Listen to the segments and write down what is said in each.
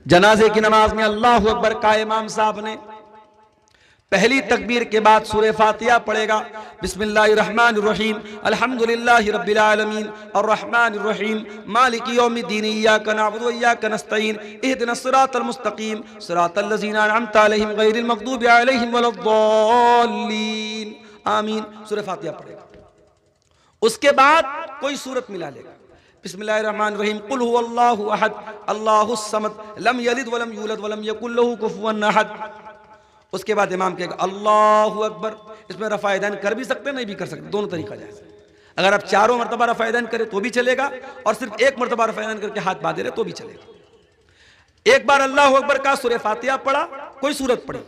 जनाजे की नमाज में अल्लाहु अकबर का इमाम साहब ने पहली तकबीर के बाद सूरह फातिहा पढ़ेगा। बिस्मिल्लाहिर्रहमानिर्रहीम अल्हम्दुलिल्लाहि रब्बिल आलमीन अर्रहमानिर्रहीम मालिकि यौमिद्दीन इय्याका नअबुदु व इय्याका नस्तईन इहदिनस सिरातल मुस्तकीम सिरातल लज़ीना अनअमता अलैहिम गैरिल मग़दूबि अलैहिम वलद्दाल्लीन आमीन। सूरह फातिहा पढ़ेगा। उसके बाद कोई सूरत मिला लेगा। बिस्मिल्लाहिर्रहमानिर्रहीम कुल हुवल्लाहु अहद अल्लाहुस समद लम यलिद वलम यूलद वलम यकुल लहू कुफुवन अहद। उसके बाद इमाम कहेगा अल्लाहु अकबर। इसमें रफ़ा-ए-दैन कर भी सकते नहीं भी कर सकते, दोनों तरीका जायज़। अगर आप चारों मरतबा रफ़ा-ए-दैन करें तो भी चलेगा और सिर्फ एक मरतबा रफ़ा-ए-दैन करके हाथ बांधे रहे तो भी चलेगा। एक बार अल्लाहु अकबर का सूरह फातिहा पढ़ा, कोई सूरत पढ़ी।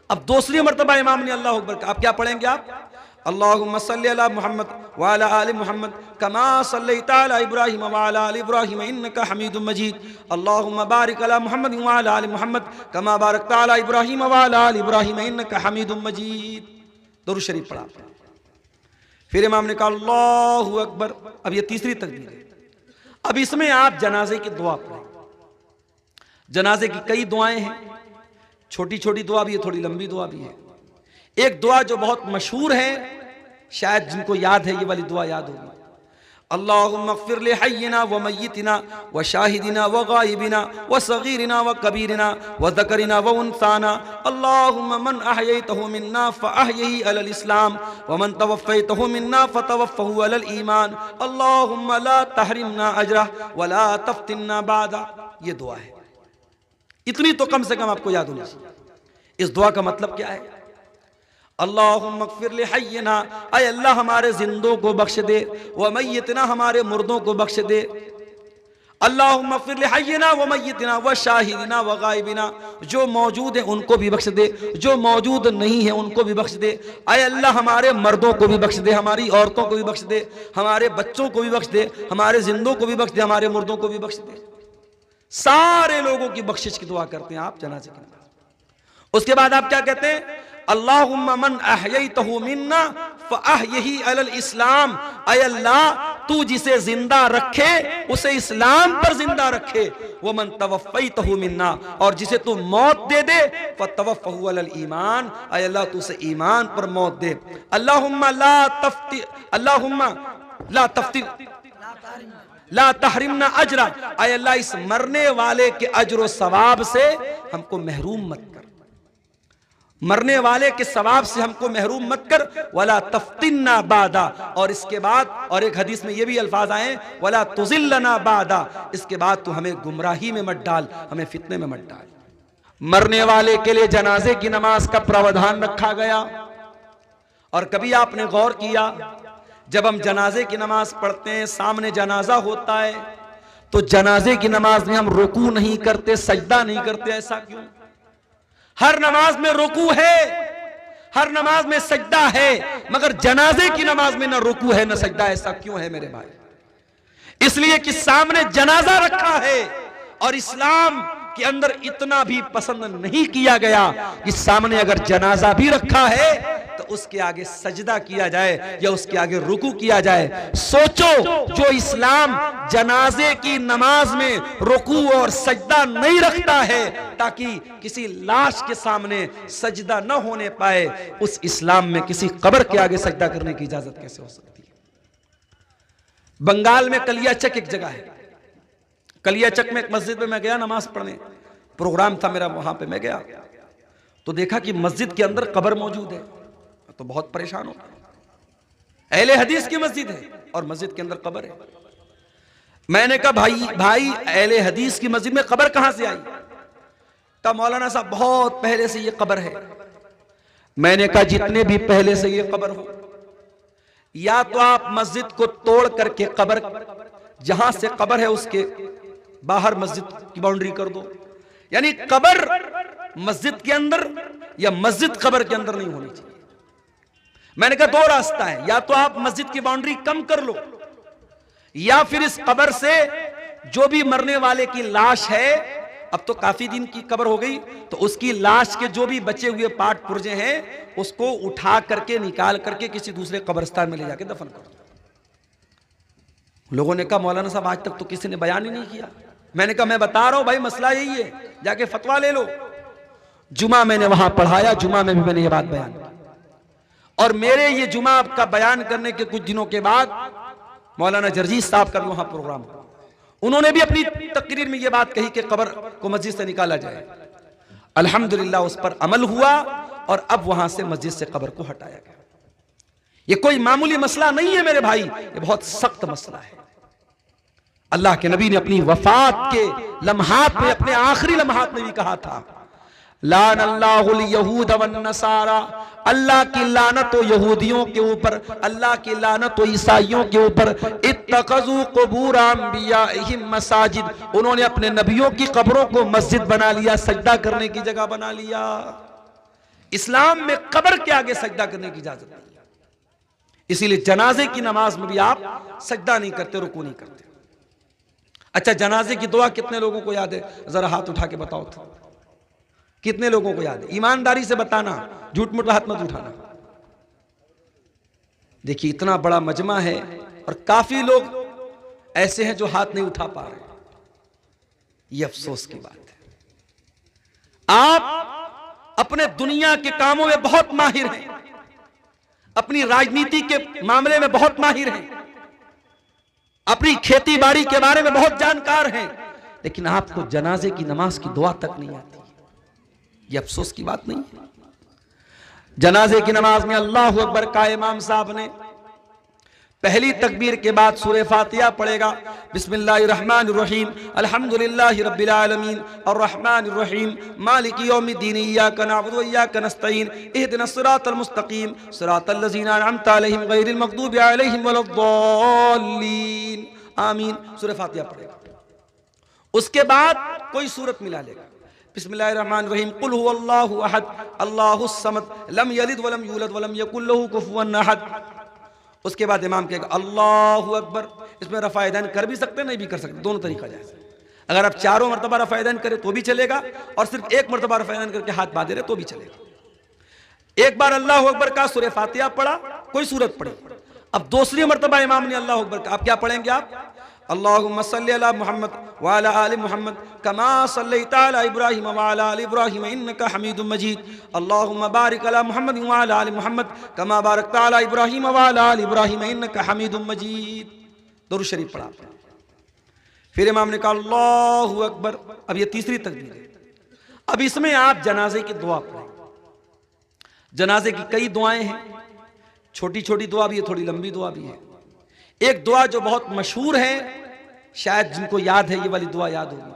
अब दूसरी मरतबा इमाम ने अल्लाहु अकबर का, आप क्या पढ़ेंगे? आप अल्लाहुम्मा सल्ली अला मुहम्मद व अला आलि मुहम्मद कमा सल्लैता अला इब्राहीम व अला आलि इब्राहीम इन्नका हमीदुम मजीद। अल्लाहुम्मा बारिक अला मुहम्मद व अला आलि मुहम्मद कमा बारकता अला इब्राहीम व अला आलि इब्राहीम इन्नका हमीदुम मजीद। दुरूद शरीफ पढ़ा। फिर इमाम ने कहा अल्लाहु अकबर। अब ये तीसरी तकबीर है। अब इसमें आप जनाजे की दुआ पढ़ें। जनाजे की कई दुआएं हैं, छोटी छोटी दुआ भी है, थोड़ी लंबी दुआ भी है। एक दुआ जो बहुत मशहूर है, शायद जिनको याद है ये वाली दुआ याद होगी। अल्लाहुम्मा अग़फ़िर लि हय्यिना व मय्यितिना व शाहिदिना व गायिबिना व सगीरिना व कबीरिना व ज़करिना व उन्साना। अल्लाहुम्मा मन अहयैतहु मिन्ना फ़अहयिही अलल इस्लाम व मन तवफ़्फ़ैतहु मिन्ना फ़तवफ़्फ़हु अलल ईमान। अल्लाहुम्मा ला तहरिमना अजरह व ला तफ़्तिन्ना बादा। ये दुआ है। इतनी तो कम से कम आपको याद होनी चाहिए। इस दुआ का मतलब क्या है? अल्लाहुम्मा अग़फ़िर लि हय्यिना, ऐ अल्लाह हमारे जिंदों को बख्श दे, व मय्यितना हमारे मुर्दों को बख्श दे। अल्लाहुम्मा अग़फ़िर लि हय्यिना व मय्यितिना व शाहिदिना व गायबिना, जो मौजूद है उनको भी बख्श दे, जो मौजूद नहीं है उनको भी बख्श दे। ऐ अल्लाह हमारे मर्दों को भी बख्श दे, हमारी औरतों को भी बख्श दे, हमारे बच्चों को भी बख्श दे, हमारे जिंदों को भी बख्श दे, हमारे मुर्दों को भी बख्श दे। सारे लोगों की बख्शिश की दुआ करते हैं आप जनाज़े की नमाज़। उसके बाद आप क्या कहते हैं? अल्लाहुम्मा मन अहयैतहु मिन्ना फ़अहयिही अलल इस्लाम, ऐ अल्लाह तू जिसे जिंदा रखे उसे इस्लाम पर जिंदा रखे। व मन तवफ़्फ़ैतहु मिन्ना, और जिसे तू मौत दे दे फ़तवफ़्फ़हु अलल ईमान, ऐ अल्लाह तू उसे ईमान पर मौत दे। अल्लाहुम्मा ला तहरिमना अजरा, ऐ अल्लाह इस मरने वाले के अजर व सवाब से हमको महरूम मत कर, मरने वाले के सवाब से हमको महरूम मत कर। वला तफ्तिन्ना बादा, और इसके बाद और एक हदीस में ये भी अल्फाज आए वला तुज़िल्लना बादा, इसके बाद तू हमें गुमराही में मत डाल, हमें फितने में मत डाल। मरने वाले के लिए जनाजे की नमाज का प्रावधान रखा गया। और कभी आपने गौर किया, जब हम जनाजे की नमाज पढ़ते हैं, सामने जनाजा होता है, तो जनाजे की नमाज में हम रुकू नहीं करते, सजदा नहीं करते। ऐसा क्यों? हर नमाज में रुकू है, हर नमाज में सजदा है, मगर जनाजे की नमाज में न रुकू है न सजदा। ऐसा क्यों है मेरे भाई? इसलिए कि सामने जनाजा रखा है, और इस्लाम के अंदर इतना भी पसंद नहीं किया गया कि सामने अगर जनाजा भी रखा है तो उसके आगे सजदा किया जाए या उसके आगे रुकू किया जाए। सोचो, जो इस्लाम जनाजे की नमाज में रुकू और सजदा नहीं रखता है ताकि किसी लाश के सामने सजदा न होने पाए, उस इस्लाम में किसी कब्र के आगे सजदा करने की इजाजत कैसे हो सकती है? बंगाल में कलियाचक एक जगह है। कलियाचक में एक मस्जिद में मैं गया नमाज पढ़ने, प्रोग्राम था मेरा, वहां पे मैं गया तो देखा कि मस्जिद के अंदर कब्र मौजूद है। तो बहुत परेशान हो, अहले हदीस की मस्जिद है और मस्जिद के अंदर कब्र है। मैंने कहा भाई अहले हदीस की मस्जिद में कब्र कहां से आई? कहा मौलाना साहब बहुत पहले से ये कब्र है। मैंने कहा जितने भी पहले से ये कब्र हो, या तो आप मस्जिद को तोड़ करके कब्र, जहां से कब्र है उसके बाहर मस्जिद की बाउंड्री कर दो, यानी कब्र मस्जिद के अंदर या मस्जिद कब्र के अंदर नहीं होनी चाहिए। मैंने कहा दो रास्ता है, या तो आप मस्जिद की बाउंड्री कम कर लो, या फिर इस कब्र से जो भी मरने वाले की लाश है, अब तो काफी दिन की कब्र हो गई, तो उसकी लाश के जो भी बचे हुए पार्ट पुर्जे हैं उसको उठा करके निकाल करके किसी दूसरे कब्रिस्तान में ले जाके दफन कर दो। लोगों ने कहा मौलाना साहब आज तक तो किसी ने बयान ही नहीं किया। मैंने कहा मैं बता रहा हूं भाई, मसला यही है, जाके फतवा ले लो। जुमा मैंने वहां पढ़ाया, जुमा में भी मैंने ये बात बयान की। और मेरे ये जुमा का बयान करने के कुछ दिनों के बाद मौलाना जर्जीस साहब का भी वहां प्रोग्राम हुआ। उन्होंने भी अपनी तकरीर में ये बात कही कि कब्र को मस्जिद से निकाला जाए। अल्हम्दुलिल्लाह उस पर अमल हुआ और अब वहां से मस्जिद से कब्र को हटाया गया। ये कोई मामूली मसला नहीं है मेरे भाई, ये बहुत सख्त मसला है। अल्लाह के नबी ने अपनी वफात के लम्हात में, अपने आखिरी लम्हात में भी कहा था, लान अल्लाहुल यहूद वन नसारा, अल्लाह की लानत हो यहूदियों के ऊपर, अल्लाह की लानत हो ईसाइयों के ऊपर। इत्तखज़ू क़ुबूर अंबियाइहिम मसाजिद, उन्होंने अपने नबियों की कब्रों को मस्जिद बना लिया, सजदा करने की जगह बना लिया। इस्लाम में कब्र के आगे सजदा करने की इजाजत नहीं है, इसीलिए जनाजे की नमाज में भी आप सजदा नहीं करते, रुकू नहीं करते। अच्छा, जनाजे की दुआ कितने लोगों को याद है? जरा हाथ उठा के बताओ तो, कितने लोगों को याद है? ईमानदारी से बताना, झूठ मूठ हाथ मत उठाना। देखिए इतना बड़ा मजमा है और काफी लोग ऐसे हैं जो हाथ नहीं उठा पा रहे। ये अफसोस की बात है। आप अपने दुनिया के कामों में बहुत माहिर हैं, अपनी राजनीति के मामले में बहुत माहिर हैं, अपनी खेती बाड़ी के बारे में बहुत जानकार हैं, लेकिन आपको जनाजे की नमाज की दुआ तक नहीं आती। ये अफसोस की बात नहीं है। जनाजे की नमाज में अल्लाहु अकबर का इमाम साहब ने पहली तकबीर के बाद सूरह फातिहा पढ़ेगा। बिस्मिल्लाहिर्रहमानिर्रहीम, अल्हम्दुलिल्लाहि रब्बिल आलमीन, अर्रहमानिर्रहीम, मालिकि यौमिद्दीन, इय्याका नअबुदु व इय्याका नस्तईन, इहदिनस सिरातल मुस्तकीम, सिरातल लज़ीना अनअमता अलैहिम गैरिल मग़दूबि अलैहिम वलद्दाल्लीन, आमीन। सूरह फातिहा पढ़ेगा। उसके बाद कोई सूरत मिला लेगा। बिस्मिल्लाहिर्रहमानिर्रहीम, कुल हुवल्लाहु अहद, अल्लाहुस समद, लम यलिद वलम यूलद वलम यकुल लहू कुफुवन अहद। उसके बाद इमाम कहेगा अल्लाहु अकबर। इसमें रफ़ा-ए-दैन कर भी सकते, नहीं भी कर सकते, दोनों तरीका जायज़ है। अगर आप चारों मरतबा रफ़ा-ए-दैन करें तो भी चलेगा, और सिर्फ एक मरतबा रफ़ा-ए-दैन करके हाथ बांधे रहे तो भी चलेगा। एक बार अल्लाहु अकबर का सूरह फातिहा पढ़ा, कोई सूरत पढ़ी। अब दूसरी मरतबा इमाम ने अल्लाहु अकबर का, आप क्या पढ़ेंगे? आप अल्लाहुम्मा सल्लि अला मुहम्मद व अला आलि मुहम्मद कमा सल्लैता अला इब्राहीम व अला आलि इब्राहीम इन्नका हमीदुम मजीद, अल्लाहुम्मा बारिक अला मुहम्मद व अला आलि मुहम्मद कमा बारकता अला इब्राहीम व अला आलि इब्राहीम इन्नका हमीदुम मजीद। दुरूद शरीफ पढ़ा। फिर इमाम ने कहा अल्लाहु अकबर। अब ये तीसरी तकबीर है। अब इसमें आप जनाजे की दुआ पढ़ें। जनाजे की कई दुआएं हैं, छोटी छोटी दुआ भी है, थोड़ी लंबी दुआ भी है। एक दुआ जो बहुत मशहूर है, शायद जिनको याद है ये वाली दुआ याद होगी।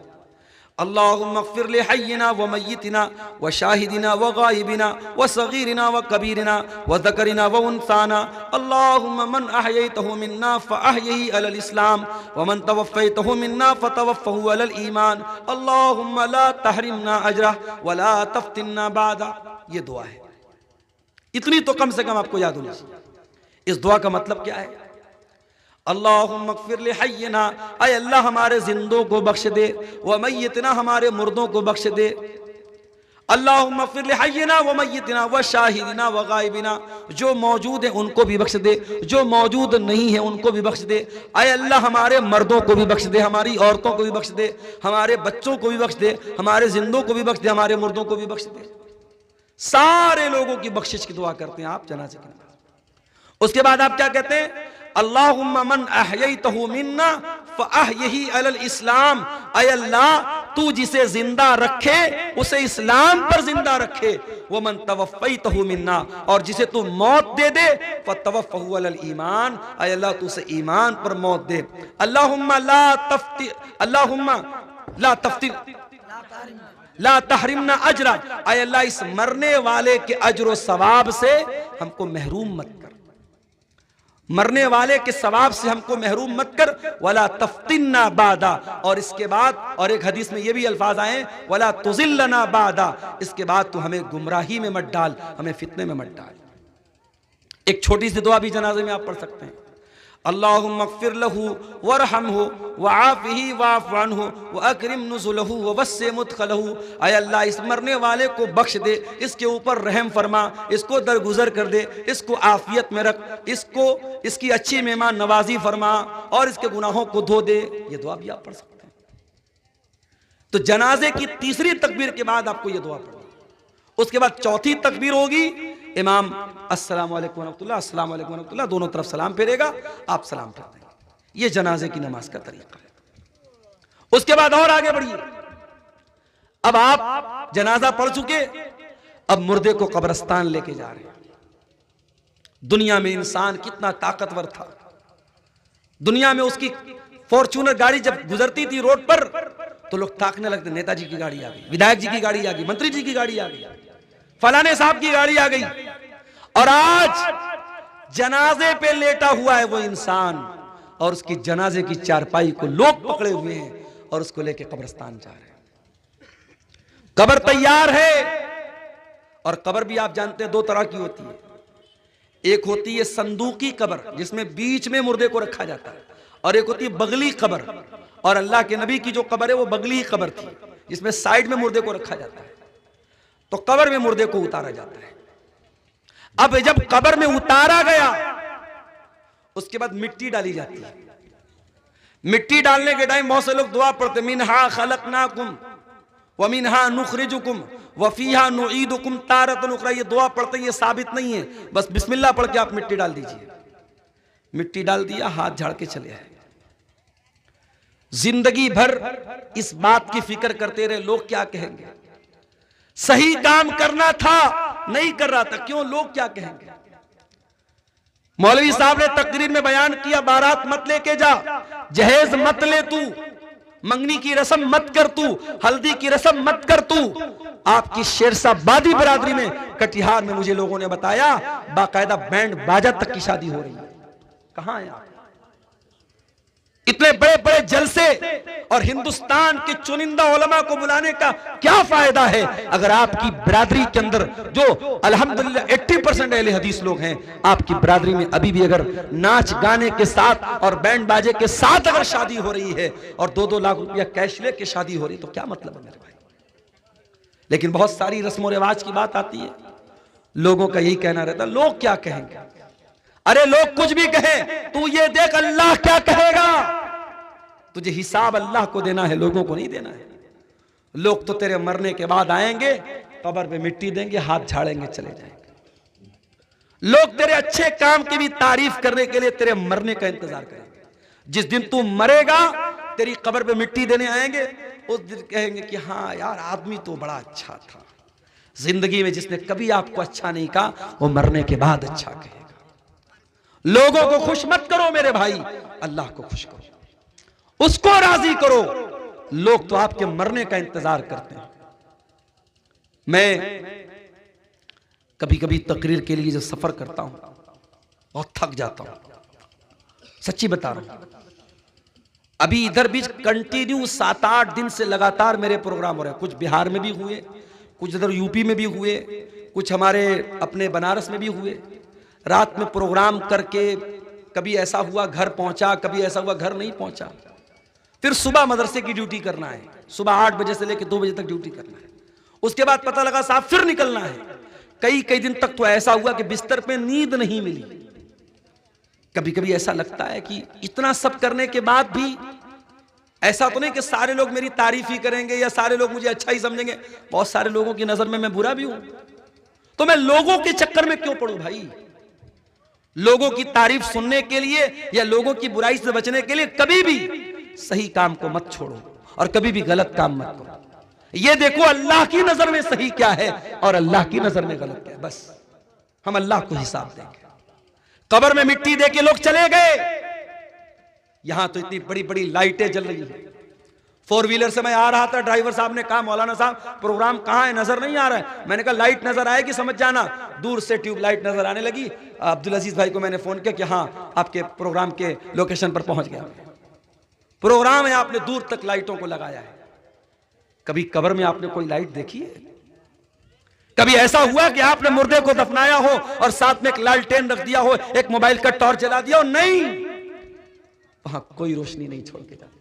अल्लाहुम्मा अग़फ़िर लि हय्यिना व मय्यितिना व शाहिदिना व गायबिना व सगीरिना व कबीरिना व ज़करिना व उन्साना, अल्लाहुम्मा मन अहयैतहु मिन्ना फ़अहयिही अलल इस्लाम व मन तवफ़्फ़ैतहु मिन्ना फ़तवफ़्फ़हु अलल ईमान, अल्लाहुम्मा ला तहरिमना अजरह व ला तफ़्तिन्ना बादा। ये दुआ है। इतनी तो कम से कम आपको याद होनी चाहिए। इस दुआ का मतलब क्या है? अल्लाहुम्मा अग़फ़िर लि हय्यिना, ऐ अल्लाह हमारे जिंदों को बख्श दे, व मय्यितना हमारे मुर्दों को बख्श दे। अल्लाहुम्मा अग़फ़िर लि हय्यिना व मय्यितिना व शाहिदिना व गायबिना, जो मौजूद है उनको भी बख्श दे, जो मौजूद नहीं है उनको भी बख्श दे। ऐ अल्लाह हमारे मर्दों को भी बख्श दे, हमारी औरतों को भी बख्श दे, हमारे बच्चों को भी बख्श दे, हमारे जिंदों को भी बख्श दे, हमारे मुर्दों को भी बख्श दे। सारे लोगों की बख्शिश की दुआ करते हैं आप जनाज़े की नमाज़। उसके बाद आप क्या कहते हैं? अल्लाहुम्मा मन अहयैतहु मिन्ना फ़अहयिही अलल इस्लाम, ऐ अल्लाह तू जिसे जिंदा रखे उसे इस्लाम पर जिंदा रखे। वो मन तवफ़्फ़ैतहु मिन्ना, और जिसे तू मौत दे दे फ़तवफ़्फ़हु अलल ईमान, ऐ अल्लाह तू उसे ईमान पर मौत दे। अल्लाहुम्मा ला तहरिमना अजरा, ऐ अल्लाह इस मरने वाले के अजर व सवाब से हमको महरूम मत कर, मरने वाले के सवाब से हमको महरूम मत कर। वला तफ्तिन्ना बादा, और इसके बाद और एक हदीस में ये भी अल्फाज आए वला तुज़िल्लना बादा, इसके बाद तू हमें गुमराही में मत डाल, हमें फितने में मत डाल। एक छोटी सी दुआ भी जनाजे में आप पढ़ सकते हैं। अल्लाहुम्मा अग़फ़िर लहू वरहमहू वआफ़िही वाफ़ अन्हु वअकरिम नुज़ुलहू ववस्सिअ मुदख़लहू, ऐ अल्लाह इस मरने वाले को बख्श दे, इसके ऊपर रहम फरमा, इसको दरगुजर कर दे, इसको आफियत में रख, इसको इसकी अच्छी मेहमान नवाजी फरमा और इसके गुनाहों को धो दे। ये दुआ भी आप पढ़ सकते हैं। तो जनाजे की तीसरी तकबीर के बाद आपको यह दुआ पढ़नी। उसके बाद चौथी तकबीर होगी, इमाम अस्सलाम वालेकुम रहमतुल्लाह, अस्सलाम वालेकुम रहमतुल्लाह, दोनों तरफ सलाम फेरेगा, आप सलाम फेर देंगे। यह जनाजे की नमाज का तरीका है। उसके बाद और आगे बढ़िए। अब आप जनाजा पढ़ चुके, अब मुर्दे को कब्रिस्तान लेके जा रहे हैं। दुनिया में इंसान कितना ताकतवर था, दुनिया में उसकी फॉर्च्यूनर गाड़ी जब गुजरती थी रोड पर तो लोग ताकने लगते, नेताजी की गाड़ी आ गई, विधायक जी की गाड़ी आ गई, मंत्री जी की गाड़ी आ गई, फलाने साहब की गाड़ी आ गई। और आज जनाजे पे लेटा हुआ है वो इंसान, और उसकी जनाजे की चारपाई को लोग पकड़े हुए हैं और उसको लेके कब्रिस्तान जा रहे हैं। कब्र तैयार है, और कब्र भी आप जानते हैं दो तरह की होती है। एक होती है संदूकी कब्र जिसमें बीच में मुर्दे को रखा जाता है, और एक होती है बगली कब्र। और अल्लाह के नबी की जो कब्र है वो बगली कब्र थी, जिसमें साइड में मुर्दे को रखा जाता है। तो कब्र में मुर्दे को उतारा जाता है। अब जब कब्र में उतारा गया, उसके बाद मिट्टी डाली जाती है। मिट्टी डालने के टाइम बहुत से लोग दुआ पढ़ते, मिनहा खलकनाकुम व मिनहा नुखरिजुकुम व फीहा नुईदुकुम तारतन उखरा। ये दुआ पढ़ते, ये साबित नहीं है, बस बिस्मिल्लाह पढ़ के आप मिट्टी डाल दीजिए। मिट्टी डाल दिया, हाथ झाड़ के चले आए। जिंदगी भर इस बात की फिक्र करते रहे, लोग क्या कहेंगे। सही काम करना था, नहीं कर रहा था, क्यों, लोग क्या कहेंगे। मौलवी साहब ने तकरीर में बयान किया, बारात मत लेके जा, जहेज मत ले तू, मंगनी की रस्म मत कर तू, हल्दी की रस्म मत कर तू। आपकी शेरशाहबादी बरादरी में कटिहार में मुझे लोगों ने बताया बाकायदा बैंड बाजा तक की शादी हो रही है। कहां है आप? इतने बड़े बड़े जलसे और हिंदुस्तान के चुनिंदा उलमा को बुलाने का क्या फायदा है अगर आपकी बिरादरी के अंदर जो अल्हम्दुलिल्लाह 80% अहले हदीस लोग हैं, आपकी बिरादरी में अभी भी अगर नाच गाने के साथ और बैंड बाजे के साथ अगर शादी हो रही है और 2-2 लाख रुपया कैश लेके शादी हो रही, तो क्या मतलब है मेरे भाई। लेकिन बहुत सारी रस्म और रिवाज की बात आती है, लोगों का यही कहना रहता, लोग क्या कहेंगे। अरे लोग कुछ भी कहें, तू ये देख अल्लाह क्या कहेगा। तुझे हिसाब अल्लाह को देना है, लोगों को नहीं देना है। लोग तो तेरे मरने के बाद आएंगे, कब्र पे मिट्टी देंगे, हाथ झाड़ेंगे, चले जाएंगे। लोग तेरे अच्छे काम की भी तारीफ करने के लिए तेरे मरने का इंतजार करेंगे। जिस दिन तू मरेगा, तेरी कब्र पे मिट्टी देने आएंगे, उस दिन कहेंगे कि हाँ यार आदमी तो बड़ा अच्छा था। जिंदगी में जिसने कभी आपको अच्छा नहीं कहा, वो मरने के बाद अच्छा कहेगा। लोगों को खुश मत करो मेरे भाई, अल्लाह को खुश करो, उसको राजी करो। लोग तो आपके मरने का इंतजार करते हैं। मैं कभी कभी तकरीर के लिए जब सफर करता हूं बहुत थक जाता हूं, सच्ची बता रहा हूं। अभी इधर बीच कंटिन्यू 7-8 दिन से लगातार मेरे प्रोग्राम हो रहे हैं। कुछ बिहार में भी हुए, कुछ इधर यूपी में भी हुए, कुछ हमारे अपने बनारस में भी हुए। रात में प्रोग्राम करके कभी ऐसा हुआ घर पहुंचा, कभी ऐसा हुआ घर नहीं पहुंचा। फिर सुबह मदरसे की ड्यूटी करना है, सुबह 8 बजे से लेकर 2 बजे तक ड्यूटी करना है। उसके बाद पता लगा साहब फिर निकलना है। कई दिन तक तो ऐसा हुआ कि बिस्तर पे नींद नहीं मिली। कभी कभी ऐसा लगता है कि इतना सब करने के बाद भी ऐसा तो नहीं कि सारे लोग मेरी तारीफ ही करेंगे या सारे लोग मुझे अच्छा ही समझेंगे। बहुत सारे लोगों की नजर में मैं बुरा भी हूं, तो मैं लोगों के चक्कर में क्यों पड़ूं भाई। लोगों की तारीफ सुनने के लिए या लोगों की बुराई से बचने के लिए कभी भी सही काम को मत छोड़ो और कभी भी गलत काम मत करो। ये देखो अल्लाह की नजर में सही क्या है और अल्लाह की नजर में गलत क्या है, बस हम अल्लाह को हिसाब देंगे। कब्र में मिट्टी दे के लोग चले गए। यहां तो इतनी बड़ी बड़ी लाइटें जल रही है। 4 व्हीलर से मैं आ रहा था, ड्राइवर साहब ने कहा मौलाना साहब प्रोग्राम कहां है, नजर नहीं आ रहा है। मैंने कहा लाइट नजर आएगी समझ जाना। दूर से ट्यूब लाइट नजर आने लगी। अब्दुल अजीज भाई को मैंने फोन किया कि हाँ आपके प्रोग्राम के लोकेशन पर पहुंच गया। प्रोग्राम है, आपने दूर तक लाइटों को लगाया है। कभी कब्र में आपने कोई लाइट देखी है? कभी ऐसा हुआ कि आपने मुर्दे को दफनाया हो और साथ में एक लालटेन रख दिया हो, एक मोबाइल का टॉर्च जला दिया हो? नहीं, वहां कोई रोशनी नहीं छोड़ के जाता।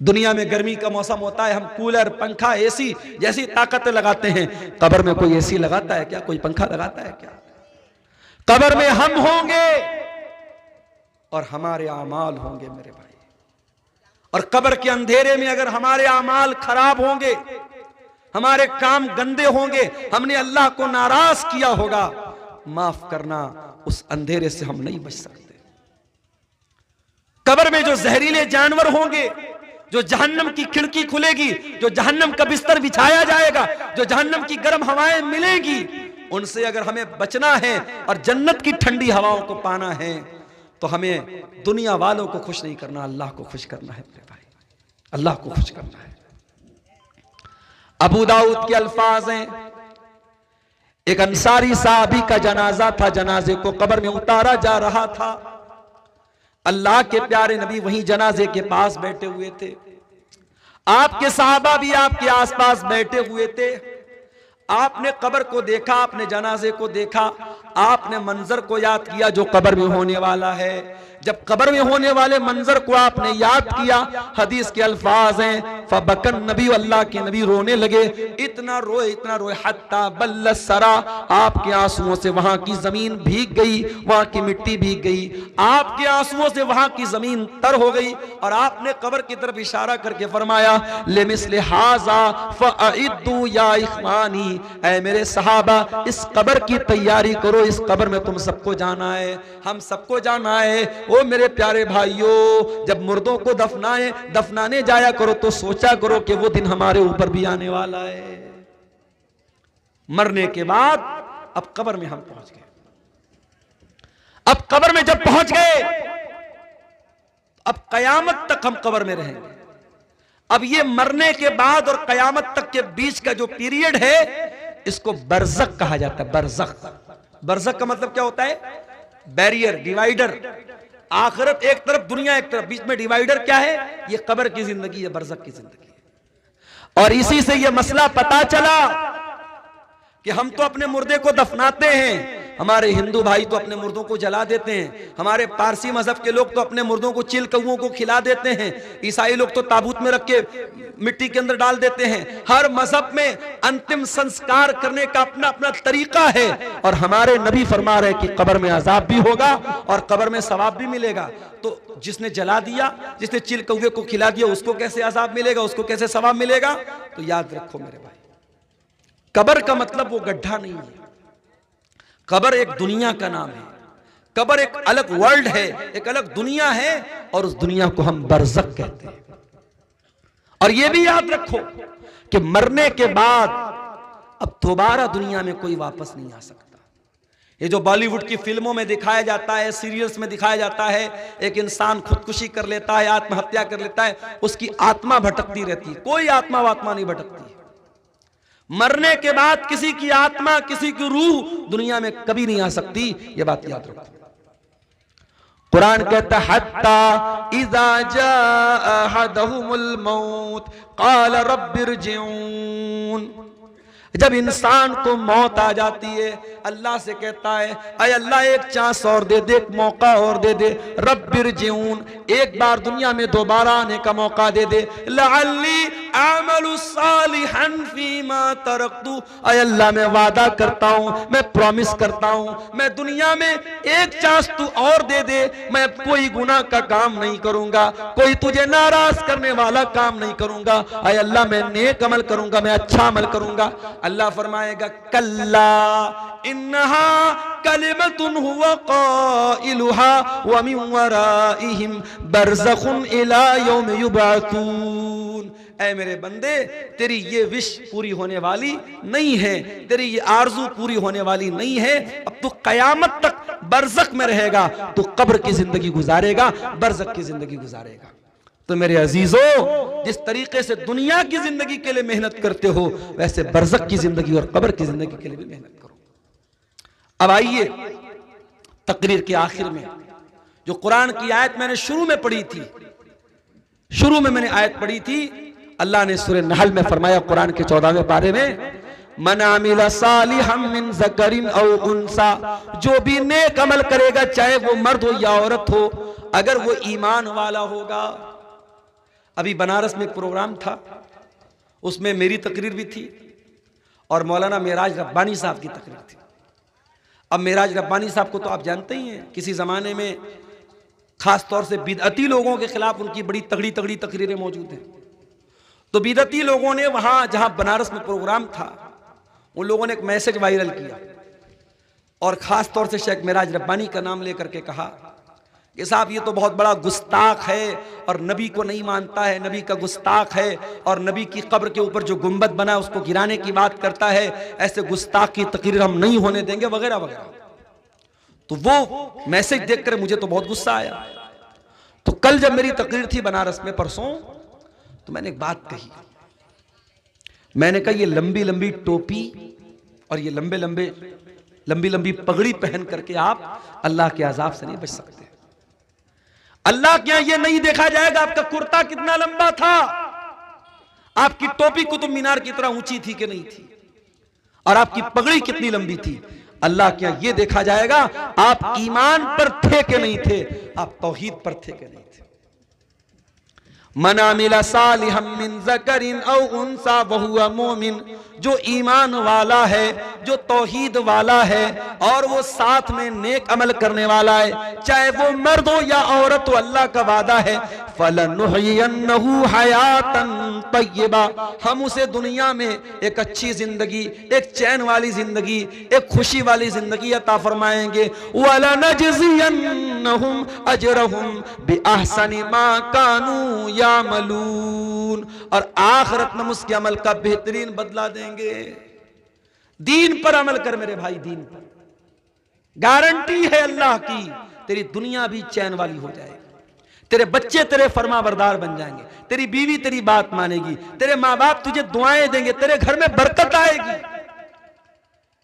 दुनिया में गर्मी का मौसम होता है, हम कूलर पंखा एसी जैसी ताकतें लगाते हैं। कब्र में कोई एसी लगाता है क्या? कोई पंखा लगाता है क्या? कब्र में हम होंगे और हमारे आमाल होंगे मेरे भाई। और कब्र के अंधेरे में अगर हमारे अमाल खराब होंगे, हमारे काम गंदे होंगे, हमने अल्लाह को नाराज किया होगा, माफ करना, उस अंधेरे से हम नहीं बच सकते। कब्र में जो जहरीले जानवर होंगे, जो जहन्नम की खिड़की खुलेगी, जो जहन्नम का बिस्तर बिछाया जाएगा, जो जहन्नम की गर्म हवाएं मिलेगी, उनसे अगर हमें बचना है और जन्नत की ठंडी हवाओं को पाना है तो हमें दुनिया वालों को खुश नहीं करना, अल्लाह को खुश करना है मेरे भाई, अल्लाह को खुश करना है। अबू दाऊद के अल्फाज हैं, एक अंसारी साहबी का जनाजा था, जनाजे को कब्र में उतारा जा रहा था। अल्लाह के प्यारे नबी वहीं जनाजे के पास बैठे हुए थे, आपके सहाबा भी आपके आसपास बैठे हुए थे। आपने कब्र को देखा, आपने जनाजे को देखा, आपने मंजर को याद किया जो कब्र में होने वाला है। जब कब्र में होने वाले मंजर को आपने याद किया, हदीस के अल्फाज हैं, फबकन नबी, अल्लाह के नबी रोने लगे, इतना रोए हत्ता बल्ल सरा, आपके आंसुओं से वहां की जमीन भीग गई, वहां की मिट्टी भीग गई, आपके आंसुओं से वहां की जमीन तर हो गई। और आपने कब्र की तरफ इशारा करके फरमाया, लेमिस्ले हाजा फअइद्दू या इख्वानी, ऐ मेरे सहाबा, इस कब्र की तैयारी करो, इस कब्र में तुम सबको जाना है, हम सबको जाना है। ओ मेरे प्यारे भाइयों, जब मुर्दों को दफनाने जाया करो तो सोचा करो कि वो दिन हमारे ऊपर भी आने वाला है। मरने के बाद अब कब्र में हम पहुंच गए। अब कब्र में जब पहुंच गए, अब कयामत तक हम कब्र में रहेंगे। अब ये मरने के बाद और कयामत तक के बीच का जो पीरियड है, इसको बरज़ख कहा जाता है। बरज़ख का मतलब क्या होता है? Barrier, divider. आखिरत एक तरफ, दुनिया एक तरफ, बीच में डिवाइडर क्या है? ये कब्र की जिंदगी है, बरज़ख की जिंदगी है। और इसी से ये मसला पता चला कि हम तो अपने मुर्दे को दफनाते हैं, हमारे हिंदू भाई तो अपने मुर्दों को जला देते हैं, हमारे पारसी मजहब के लोग तो अपने मुर्दों को चिल कौओं को खिला देते हैं, ईसाई लोग तो ताबूत में रख के मिट्टी के अंदर डाल देते हैं। हर मजहब में अंतिम संस्कार करने का अपना अपना तरीका है। और हमारे नबी फरमा रहे कि कब्र में अजाब भी होगा और कब्र में सवाब भी मिलेगा। तो जिसने जला दिया, जिसने चिल कौए को खिला दिया, उसको कैसे अजाब मिलेगा, उसको कैसे सवाब मिलेगा? तो याद रखो मेरे भाई, कब्र का मतलब वो गड्ढा नहीं है, कब्र एक दुनिया का नाम है। कब्र एक अलग वर्ल्ड है, एक अलग दुनिया है, और उस दुनिया को हम बरज़ख कहते हैं। और यह भी याद रखो कि मरने के बाद अब दोबारा दुनिया में कोई वापस नहीं आ सकता। ये जो बॉलीवुड की फिल्मों में दिखाया जाता है, सीरियल्स में दिखाया जाता है, एक इंसान खुदकुशी कर लेता है, आत्महत्या कर लेता है, उसकी आत्मा भटकती रहती है, कोई आत्मा नहीं भटकती है। मरने के बाद किसी की आत्मा, किसी की रूह दुनिया में कभी नहीं आ सकती, ये बात याद रखो। कुरान कहता है, हत्ता इज़ा जाअ अहदहुमुल मौत क़ाल रब्बिरजिऊन, जब इंसान को मौत आ जाती है, अल्लाह से कहता है, अय अल्लाह एक चांस और दे दे, एक मौका और दे दे, रब्बिरजिऊन, एक बार दुनिया में दोबारा आने का मौका दे दे, लअल्ली अअमलु सालिहन फीमा तरक्तु, अय अल्लाह मैं वादा करता हूं, मैं प्रॉमिस करता हूं, मैं दुनिया में एक चांस तू और दे दे, मैं कोई गुनाह का काम नहीं करूंगा, कोई तुझे नाराज करने वाला काम नहीं करूंगा, अय अल्लाह मैं नेक अमल करूंगा, मैं अच्छा अमल करूंगा। अल्लाह फरमाएगा, कल्ला इन्नहा कलिमतुन हुवा क़ाइलुहा व मिन वराइहिम बरज़खुन इला यौम युबअतून। ऐ मेरे बंदे, तेरी ये विश पूरी होने वाली नहीं है, तेरी ये आरजू पूरी होने वाली नहीं है। अब तू कयामत तक बरज़ख में रहेगा, तू कब्र की जिंदगी गुजारेगा, बरज़ख की जिंदगी गुजारेगा। तो मेरे अजीजों, जिस तरीके से दुनिया की जिंदगी के लिए मेहनत करते हो, वैसे बरज़ख की जिंदगी और कब्र की जिंदगी के लिए भी मेहनत करो। अब आइए तकरीर के आखिर में जो कुरान की आयत मैंने शुरू में पढ़ी थी, शुरू में मैंने आयत पढ़ी थी, अल्लाह ने सूरह नहल में फरमाया, कुरान के 14वें पारे में, मन आमिला सालिहम मिन ज़करिन औ उन्सा, जो भी नेक अमल करेगा, चाहे वो मर्द हो या औरत हो, अगर वो ईमान वाला होगा। अभी बनारस में एक प्रोग्राम था, उसमें मेरी तकरीर भी थी और मौलाना मेराज रब्बानी साहब की तकरीर थी। अब मेराज रब्बानी साहब को तो आप जानते ही हैं, किसी ज़माने में खास तौर से बिदअती लोगों के खिलाफ उनकी बड़ी तगड़ी तगड़ी तकरीरें मौजूद हैं। तो बिदअती लोगों ने वहां जहां बनारस में प्रोग्राम था, उन लोगों ने एक मैसेज वायरल किया और खास तौर से शेख मेराज रब्बानी का नाम लेकर के कहा कि साहब ये तो बहुत बड़ा गुस्ताख है और नबी को नहीं मानता है, नबी का गुस्ताख है और नबी की कब्र के ऊपर जो गुंबद बना है उसको गिराने की बात करता है, ऐसे गुस्ताख की तकरीर हम नहीं होने देंगे वगैरह वगैरह। तो वो मैसेज देखकर मुझे तो बहुत गुस्सा आया। तो कल जब मेरी तकरीर थी बनारस में परसों, तो मैंने एक बात कही। मैंने कहा ये लंबी लंबी टोपी और ये लंबी लंबी पगड़ी पहन करके आप अल्लाह के अजाब से नहीं बच सकते। अल्लाह के यहां ये नहीं देखा जाएगा आपका कुर्ता कितना लंबा था, आपकी टोपी कुतुब मीनार की तरह ऊंची थी कि नहीं थी, और आपकी पगड़ी कितनी लंबी थी। अल्लाह के यहां ये देखा जाएगा आप ईमान पर थे कि नहीं थे, आप तौहीद पर थे कि नहीं थे। मन अमिला सालिहम मिन ज़करिन औ उन्सा वहुवा मोमिन, जो ईमान वाला है, जो तौहीद वाला है और वो साथ में नेक अमल करने वाला है, चाहे वो मर्द हो या औरत हो, अल्लाह का वादा है फलनुहयिन्नहु हयातन तय्यबा, हम उसे दुनिया में एक अच्छी जिंदगी, एक चैन वाली जिंदगी, एक खुशी वाली जिंदगी अता फरमाएंगे। वलनजज़ियन्नहुम अजरहुम बिअहसनि मा कानू यामलून, और आखिरत में उसके अमल का बेहतरीन बदला देंगे। दीन पर अमल कर मेरे भाई, दीन पर गारंटी है अल्लाह की, तेरी दुनिया भी चैन वाली हो जाएगी, तेरे बच्चे तेरे फरमाबरदार बन जाएंगे, तेरी बीवी तेरी बात मानेगी, तेरे माँ बाप तुझे दुआएं देंगे, तेरे घर में बरकत आएगी।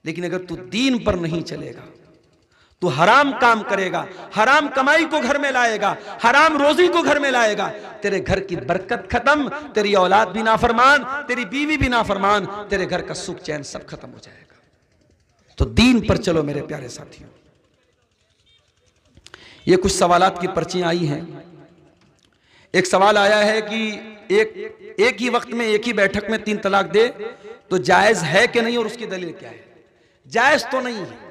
लेकिन अगर तू दीन पर नहीं चलेगा, तू हराम काम करेगा, हराम कमाई को घर में लाएगा, हराम रोजी को घर में लाएगा, तेरे घर की बरकत खत्म, तेरी औलाद भी नाफरमान, तेरी बीवी भी नाफरमान, तेरे घर का सुख चैन सब खत्म हो जाएगा। तो दीन पर चलो मेरे प्यारे साथियों। ये कुछ सवालात की पर्चियां आई हैं। एक सवाल आया है कि एक ही वक्त में एक ही बैठक में 3 तलाक दे तो जायज है कि नहीं, और उसकी दलील क्या है। जायज तो नहीं है।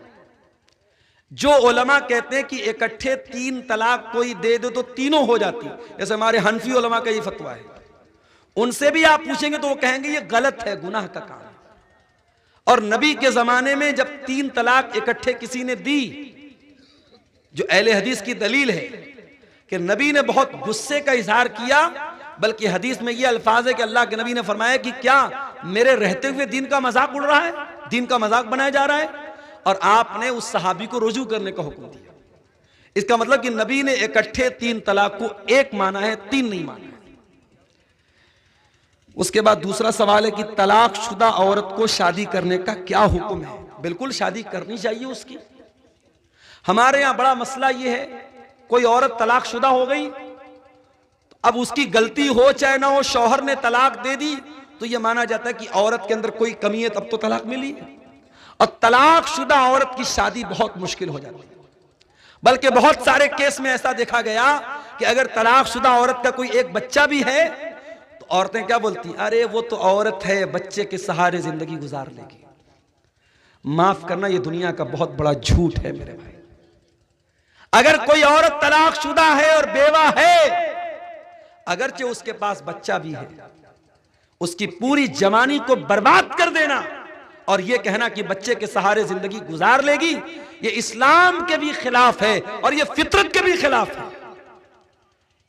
जो उलमा कहते हैं कि इकट्ठे 3 तलाक कोई दे दो तो तीनों हो जाती, जैसे हमारे हनफी उलमा का ये फतवा है, उनसे भी आप पूछेंगे तो वो कहेंगे ये गलत है, गुनाह का काम है। और नबी के जमाने में जब 3 तलाक इकट्ठे किसी ने दी, जो अहले हदीस की दलील है कि नबी ने बहुत गुस्से का इजहार किया, बल्कि हदीस में ये अल्फाज है कि अल्लाह के नबी ने फरमाया कि क्या मेरे रहते हुए दीन का मजाक उड़ रहा है, दीन का मजाक बनाया जा रहा है, और आपने उस सहाबी को रुजू करने का हुक्म दिया। इसका मतलब कि नबी ने इकट्ठे 3 तलाक को एक माना है, 3 नहीं माना है। उसके बाद दूसरा सवाल है कि तलाकशुदा औरत को शादी करने का क्या हुक्म है। बिल्कुल शादी करनी चाहिए उसकी। हमारे यहां बड़ा मसला यह है, कोई औरत तलाकशुदा हो गई, अब उसकी गलती हो चाहे ना हो, शौहर ने तलाक दे दी तो यह माना जाता है कि औरत के अंदर कोई कमी है, तब तो तलाक मिली है। और तलाकशुदा औरत की शादी बहुत मुश्किल हो जाती है। बल्कि बहुत सारे केस में ऐसा देखा गया कि अगर तलाकशुदा औरत का कोई एक बच्चा भी है तो औरतें क्या बोलती हैं, अरे वो तो औरत है, बच्चे के सहारे जिंदगी गुजार लेगी। माफ करना, यह दुनिया का बहुत बड़ा झूठ है मेरे भाई। अगर कोई औरत तलाकशुदा है और बेवा है, अगरचे उसके पास बच्चा भी है, उसकी पूरी जवानी को बर्बाद कर देना और यह कहना कि बच्चे के सहारे जिंदगी गुजार लेगी, यह इस्लाम के भी खिलाफ है और यह फितरत के भी खिलाफ है।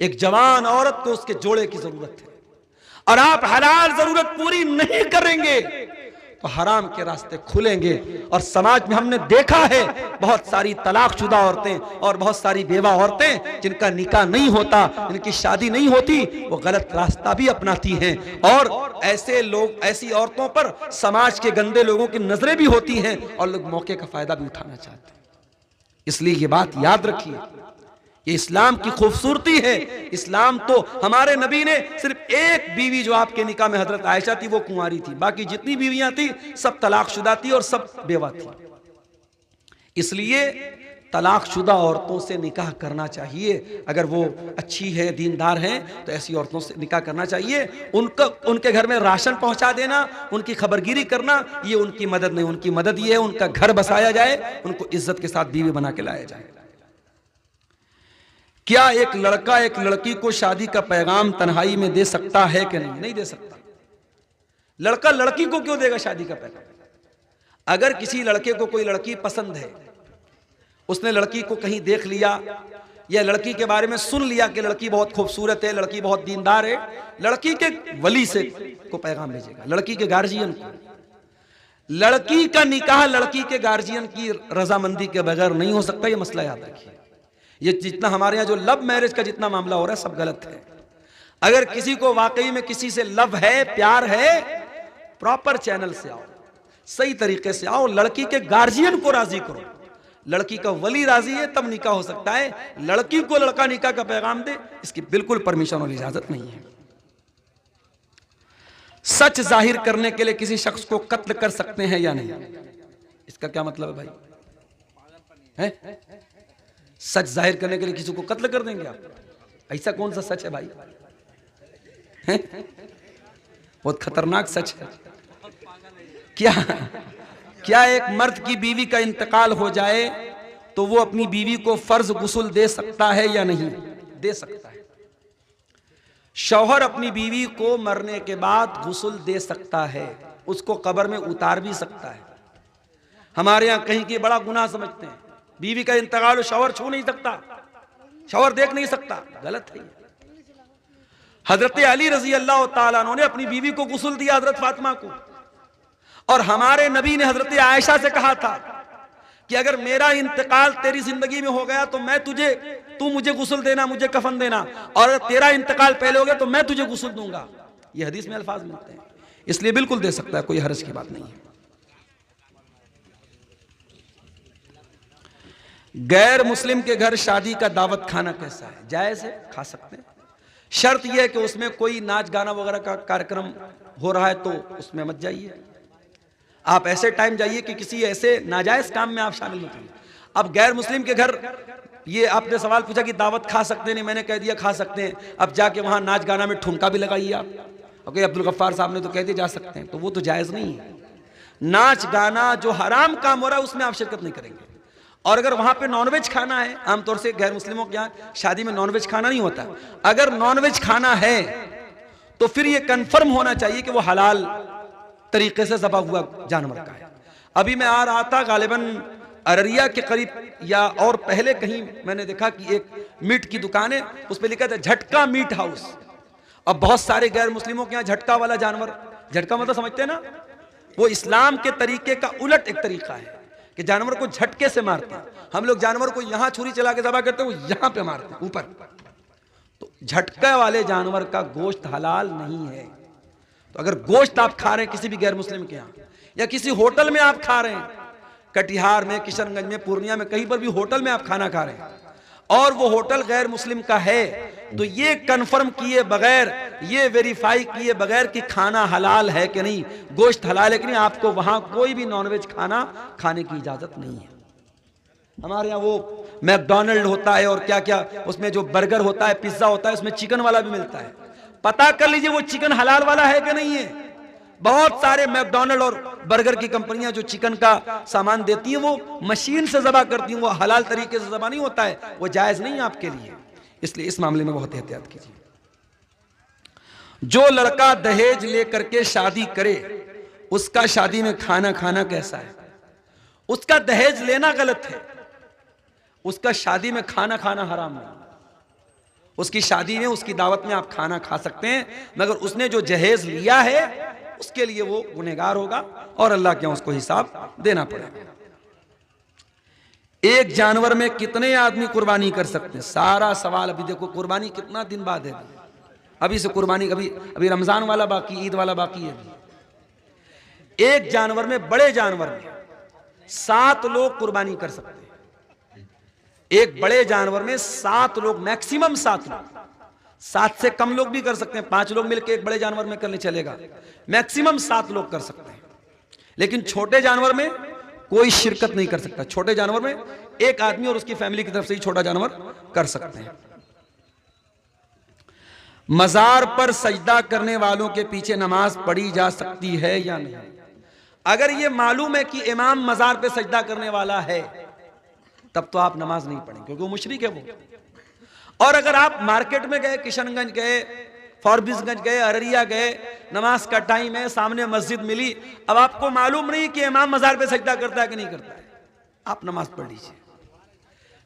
एक जवान औरत को उसके जोड़े की जरूरत है, और आप हलाल जरूरत पूरी नहीं करेंगे तो हराम के रास्ते खुलेंगे। और समाज में हमने देखा है बहुत सारी तलाकशुदा औरतें और बहुत सारी बेवा औरतें जिनका निकाह नहीं होता, जिनकी शादी नहीं होती, वो गलत रास्ता भी अपनाती हैं। और ऐसे लोग, ऐसी औरतों पर समाज के गंदे लोगों की नजरें भी होती हैं और लोग मौके का फायदा भी उठाना चाहते हैं। इसलिए ये बात याद रखिए, ये इस्लाम की खूबसूरती है। इस्लाम तो, हमारे नबी ने सिर्फ एक बीवी जो आपके निकाह में हजरत आयशा थी वो कुंवारी थी, बाकी जितनी बीवियां थी सब तलाकशुदा थी और सब बेवा थी। इसलिए तलाकशुदा औरतों से निकाह करना चाहिए। अगर वो अच्छी है, दीनदार हैं, तो ऐसी औरतों से निकाह करना चाहिए। उनके घर में राशन पहुंचा देना, उनकी खबरगिरी करना, ये उनकी मदद नहीं। उनकी मदद ये है उनका घर बसाया जाए, उनको इज्जत के साथ बीवी बना के लाया जाए। क्या एक लड़का एक लड़की को शादी का पैगाम तन्हाई में दे सकता है कि नहीं? नहीं दे सकता। लड़का लड़की को क्यों देगा शादी का पैगाम? अगर किसी लड़के को कोई लड़की पसंद है, उसने लड़की को कहीं देख लिया या लड़की के बारे में सुन लिया कि लड़की बहुत खूबसूरत है, लड़की बहुत दीनदार है, लड़की के वली से को पैगाम भेजेगा, लड़की के गार्जियन को। लड़की का निकाह लड़की के गार्जियन की रजामंदी के बगैर नहीं हो सकता, ये मसला याद रखिए। ये जितना हमारे यहाँ जो लव मैरिज का जितना मामला हो रहा है सब गलत है। अगर किसी को वाकई में किसी से लव है, प्यार है, प्रॉपर चैनल से आओ, सही तरीके से आओ, लड़की के गार्जियन को राजी करो, लड़की का वली राजी है तब निकाह हो सकता है। लड़की को लड़का निकाह का पैगाम दे, इसकी बिल्कुल परमिशन और इजाजत नहीं है। सच जाहिर करने के लिए किसी शख्स को कत्ल कर सकते हैं या नहीं? इसका क्या मतलब है भाई? है? सच जाहिर करने के लिए किसी को कत्ल कर देंगे आप? ऐसा कौन सा सच है भाई? है? बहुत खतरनाक सच है। क्या एक मर्द की बीवी का इंतकाल हो जाए तो वो अपनी बीवी को फर्ज गुस्ल दे सकता है या नहीं? दे सकता है। शौहर अपनी बीवी को मरने के बाद गुस्ल दे सकता है, उसको कब्र में उतार भी सकता है। हमारे यहां कहीं की बड़ा गुनाह समझते हैं, बीवी का इंतकाल शौहर छू नहीं सकता, शौहर देख नहीं सकता, गलत है। हजरत अली रजी अल्लाह तआला अन्हु ने अपनी बीवी को गुस्ल दिया, हजरत फातिमा को, और हमारे नबी ने हजरत आयशा से कहा था कि अगर मेरा इंतकाल तेरी जिंदगी में हो गया तो तू मुझे गुस्ल देना, मुझे कफन देना, और तेरा इंतकाल पहले हो गया तो मैं तुझे गुस्ल दूंगा। ये हदीस में अल्फाज मिलते हैं, इसलिए बिल्कुल दे सकता है, कोई हर्ज की बात नहीं है। गैर मुस्लिम के घर शादी का दावत खाना कैसा है? जायज है, खा सकते हैं। शर्त यह है कि उसमें कोई नाच गाना वगैरह का कार्यक्रम हो रहा है तो उसमें मत जाइए। आप ऐसे टाइम जाइए कि किसी ऐसे नाजायज काम में आप शामिल मत होइए। अब गैर मुस्लिम के घर, ये आपने सवाल पूछा कि दावत खा सकते हैं, नहीं, मैंने कह दिया खा सकते हैं। अब जाके वहां नाच गाना में ठुमका भी लगाइए आप, ओके, अब्दुल गफ्फार साहब ने तो कह दिया जा सकते हैं, तो वो तो जायज नहीं है। नाच गाना जो हराम काम हो रहा है उसमें आप शिरकत नहीं करेंगे। और अगर वहां पे नॉनवेज खाना है, आमतौर से गैर मुस्लिमों के यहाँ शादी में नॉनवेज खाना नहीं होता, अगर नॉनवेज खाना है तो फिर ये कंफर्म होना चाहिए कि वो हलाल तरीके से ज़बह हुआ जानवर का है। अभी मैं आ रहा था, गालिबन अररिया के करीब या और पहले कहीं मैंने देखा कि एक मीट की दुकान है, उस पर लिखा था झटका मीट हाउस। अब बहुत सारे गैर मुस्लिमों के यहाँ झटका वाला जानवर, झटका मतलब समझते हैं ना, वो इस्लाम के तरीके का उलट एक तरीका है कि जानवर को झटके से मारते हैं। हम लोग जानवर को यहां छुरी चला के ज़बह करते हैं, वो यहां पे मारते हैं ऊपर। तो झटका वाले जानवर का गोश्त हलाल नहीं है। तो अगर गोश्त आप खा रहे हैं किसी भी गैर मुस्लिम के यहाँ, या किसी होटल में आप खा रहे हैं, कटिहार में, किशनगंज में, पूर्णिया में, कहीं पर भी होटल में आप खाना खा रहे हैं और वो होटल गैर मुस्लिम का है, तो ये कंफर्म किए बगैर, ये वेरीफाई किए बगैर कि खाना हलाल है कि नहीं, गोश्त हलाल है कि नहीं, आपको वहां कोई भी नॉनवेज खाना खाने की इजाजत नहीं है। हमारे यहाँ वो मैकडॉनल्ड होता है और क्या क्या, उसमें जो बर्गर होता है, पिज्जा होता है, उसमें चिकन वाला भी मिलता है। पता कर लीजिए वो चिकन हलाल वाला है कि नहीं है। बहुत सारे मैकडॉनल्ड और बर्गर की कंपनियां जो चिकन का सामान देती हैं वो मशीन से ज़बह करती हैं, वो हलाल तरीके से ज़बह नहीं होता है, वो जायज नहीं है आपके लिए। इसलिए इस मामले में बहुत एहतियात कीजिए। जो लड़का दहेज लेकर के शादी करे उसका शादी में खाना खाना कैसा है? उसका दहेज लेना गलत है, उसका शादी में खाना खाना हराम है। उसकी शादी में, उसकी दावत में आप खाना खा सकते हैं, मगर उसने जो जहेज लिया है उसके लिए वो गुनहगार होगा और अल्लाह के यहाँ उसको हिसाब देना पड़ेगा। एक जानवर में कितने आदमी कुर्बानी कर सकते हैं? सारा सवाल अभी देखो, कुर्बानी कितना दिन बाद है, अभी से कुर्बानी, अभी रमजान वाला बाकी, ईद वाला बाकी है। एक जानवर में, बड़े जानवर में 7 लोग कुर्बानी कर सकते हैं। एक बड़े जानवर में 7 लोग, मैक्सिमम 7 लोग, 7 से कम लोग भी कर सकते हैं, 5 लोग मिलकर एक बड़े जानवर में करने चलेगा, मैक्सिमम 7 लोग कर सकते हैं। लेकिन छोटे जानवर में कोई शिरकत नहीं कर सकता। छोटे जानवर में एक आदमी और उसकी फैमिली की तरफ से ही छोटा जानवर कर सकते हैं। मजार पर सजदा करने वालों के पीछे नमाज पढ़ी जा सकती है या नहीं? अगर यह मालूम है कि इमाम मजार पे सजदा करने वाला है तब तो आप नमाज नहीं पढ़ें, क्योंकि वो मुशरिक है वो। और अगर आप मार्केट में गए, किशनगंज गए, फॉरबिसगंज गए, अररिया गए, नमाज का टाइम है, सामने मस्जिद मिली, अब आपको मालूम नहीं कि इमाम मजार पे सजदा करता है कि नहीं करता है, आप नमाज पढ़ लीजिए,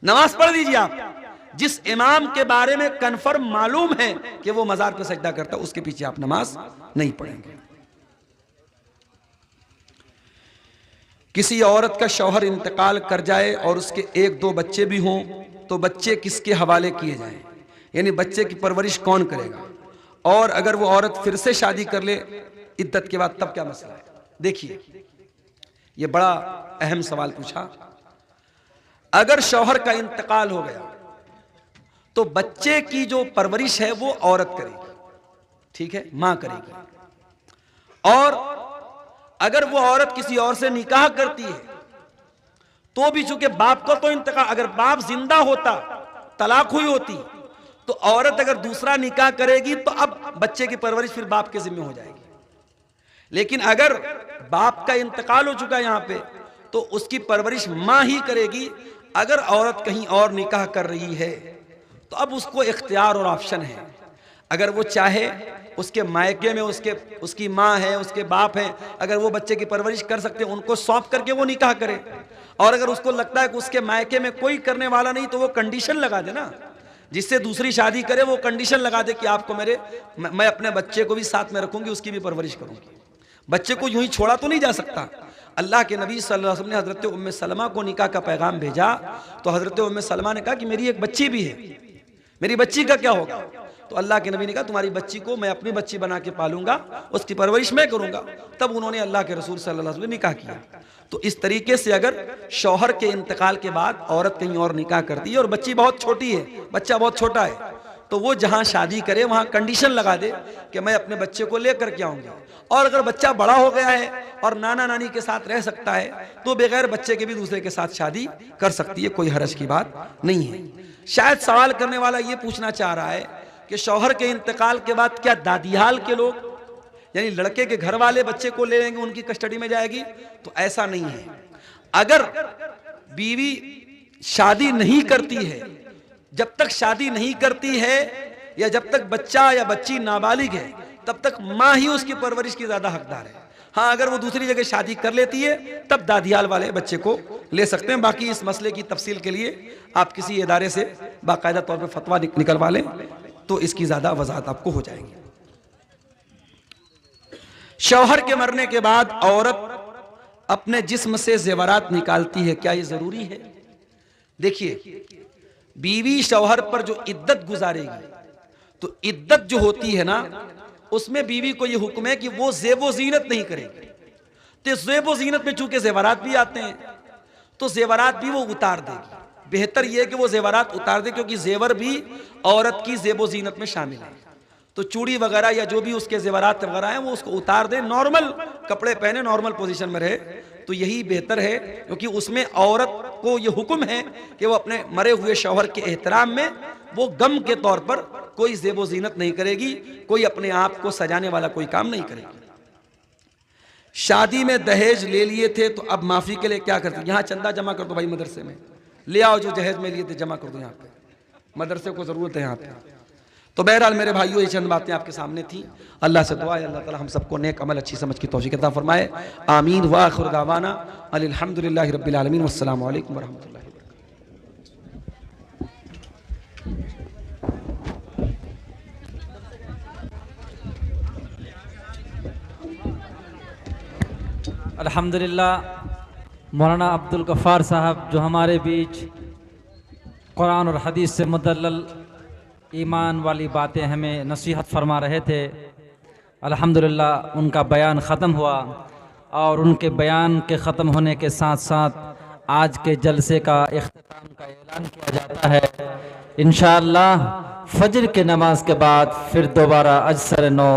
नमाज पढ़ लीजिए। आप जिस इमाम के बारे में कन्फर्म मालूम है कि वो मजार पे सजदा करता है, उसके पीछे आप नमाज नहीं पढ़ेंगे। किसी औरत का शौहर इंतकाल कर जाए और उसके 1-2 बच्चे भी हों तो बच्चे किसके हवाले किए जाएं, यानी बच्चे की परवरिश कौन करेगा? और अगर वो औरत फिर से शादी कर ले इद्दत के बाद तब क्या मसला है? देखिए, ये बड़ा अहम सवाल पूछा। अगर शौहर का इंतकाल हो गया तो बच्चे की जो परवरिश है वो औरत करेगी, ठीक है, मां करेगी। और अगर वो औरत किसी और से निकाह करती है तो भी चूंकि बाप का तो इंतकाल, अगर बाप जिंदा होता, तलाक हुई होती, तो औरत अगर दूसरा निकाह करेगी तो अब बच्चे की परवरिश फिर बाप के जिम्मे हो जाएगी। लेकिन अगर बाप का इंतकाल हो चुका है यहां पे, तो उसकी परवरिश मां ही करेगी। अगर औरत कहीं और निकाह कर रही है तो अब उसको इख्तियार और ऑप्शन है, अगर वो चाहे उसके मायके में उसकी माँ है, उसके बाप है, अगर वो बच्चे की परवरिश कर सकते हैं, उनको सौंप करके वो निकाह करे। और अगर उसको लगता है कि उसके मायके में कोई करने वाला नहीं, तो वो कंडीशन लगा दे ना, जिससे दूसरी शादी करे, वो कंडीशन लगा दे कि आपको मैं अपने बच्चे को भी साथ में रखूंगी, उसकी भी परवरिश करूंगी। बच्चे को यूं ही छोड़ा तो नहीं जा सकता। अल्लाह के नबी सल्लल्लाहु अलैहि वसल्लम ने हजरत उम्मे सलमा को निकाह का पैगाम भेजा, तो हजरत उम्मे सलमा ने कहा कि मेरी एक बच्ची भी है, मेरी बच्ची का क्या होगा? तो अल्लाह के नबी ने कहा तुम्हारी बच्ची को मैं अपनी बच्ची बना के पालूंगा, उसकी परवरिश मैं करूंगा। तब उन्होंने अल्लाह के रसूल सल्लल्लाहु अलैहि वसल्लम निकाह किया। तो इस तरीके से अगर शौहर के इंतकाल के बाद औरत कहीं और निकाह करती है और बच्ची बहुत छोटी है, बच्चा बहुत छोटा है, तो वो जहां शादी करे वहां कंडीशन लगा दे कि मैं अपने बच्चे को लेकर के आऊंगा। और अगर बच्चा बड़ा हो गया है और नाना नानी के साथ रह सकता है तो बगैर बच्चे के भी दूसरे के साथ शादी कर सकती है, कोई हरज की बात नहीं है। शायद सवाल करने वाला ये पूछना चाह रहा है कि शौहर के इंतकाल के बाद क्या दादियाल के लोग, यानी लड़के के घर वाले बच्चे को ले लेंगे, उनकी कस्टडी में जाएगी? तो ऐसा नहीं है। अगर बीवी शादी नहीं करती है, जब तक शादी नहीं करती है या जब तक बच्चा या बच्ची नाबालिग है, तब तक मां ही उसकी परवरिश की ज्यादा हकदार है। हाँ, अगर वो दूसरी जगह शादी कर लेती है तब दादियाल वाले बच्चे को ले सकते हैं। बाकी इस मसले की तफसील के लिए आप किसी इदारे से बाकायदा तौर पर फतवा निकलवा लें तो इसकी ज्यादा वजाहत आपको हो जाएगी। शौहर के मरने के बाद औरत अपने जिस्म से जेवरात निकालती है, क्या ये जरूरी है? देखिए, बीवी शौहर पर जो इद्दत गुजारेगी, तो इद्दत जो होती है ना, उसमें बीवी को यह हुक्म है कि वो ज़ेबो ज़ीनत नहीं करेगी। तो ज़ेबो ज़ीनत में चूंकि जेवरात भी आते हैं तो जेवरात भी वो उतार देगी। बेहतर यह है कि वो जेवरात उतार दे, क्योंकि जेवर भी औरत की ज़ेबो ज़ीनत में शामिल है। तो चूड़ी वगैरह या जो भी उसके जेवरात वगैरह हैं वो उसको उतार दे, नॉर्मल कपड़े पहने, नॉर्मल पोजीशन में रहे, तो यही बेहतर है। क्योंकि उसमें औरत को ये हुक्म है कि वो अपने मरे हुए शौहर के एहतराम में वो गम के तौर पर कोई ज़ेबो ज़ीनत नहीं करेगी, कोई अपने आप को सजाने वाला कोई काम नहीं करेगी। शादी में दहेज ले लिए थे तो अब माफी के लिए क्या करते? यहाँ चंदा जमा कर दो भाई, मदरसे में ले आओ, जो दहेज में लिए थे जमा कर दो, यहाँ पे मदरसे को जरूरत है यहाँ पे। तो बहरहाल मेरे भाइयों, ये चंद बातें आपके सामने थी। अल्लाह से दुआ है अल्लाह ताला हम सबको नेक अमल, अच्छी समझ की तौफीक अता फरमाए। आमीन। व आखिर दावाना अल्हम्दुलिल्लाहि रब्बिल आलमीन। वस्सलामु अलैकुम व रहमतुल्लाहि। अल्हम्दुलिल्लाह, मौलाना अब्दुल गफ़ार साहब जो हमारे बीच कुरान और हदीस से मुदल्लल ईमान वाली बातें हमें नसीहत फरमा रहे थे, अल्हम्दुलिल्लाह उनका बयान ख़त्म हुआ। और उनके बयान के ख़त्म होने के साथ साथ आज के जलसे का इख्तिताम का ऐलान किया जाता है। इंशाअल्लाह फजर के नमाज के बाद फिर दोबारा अजसर 9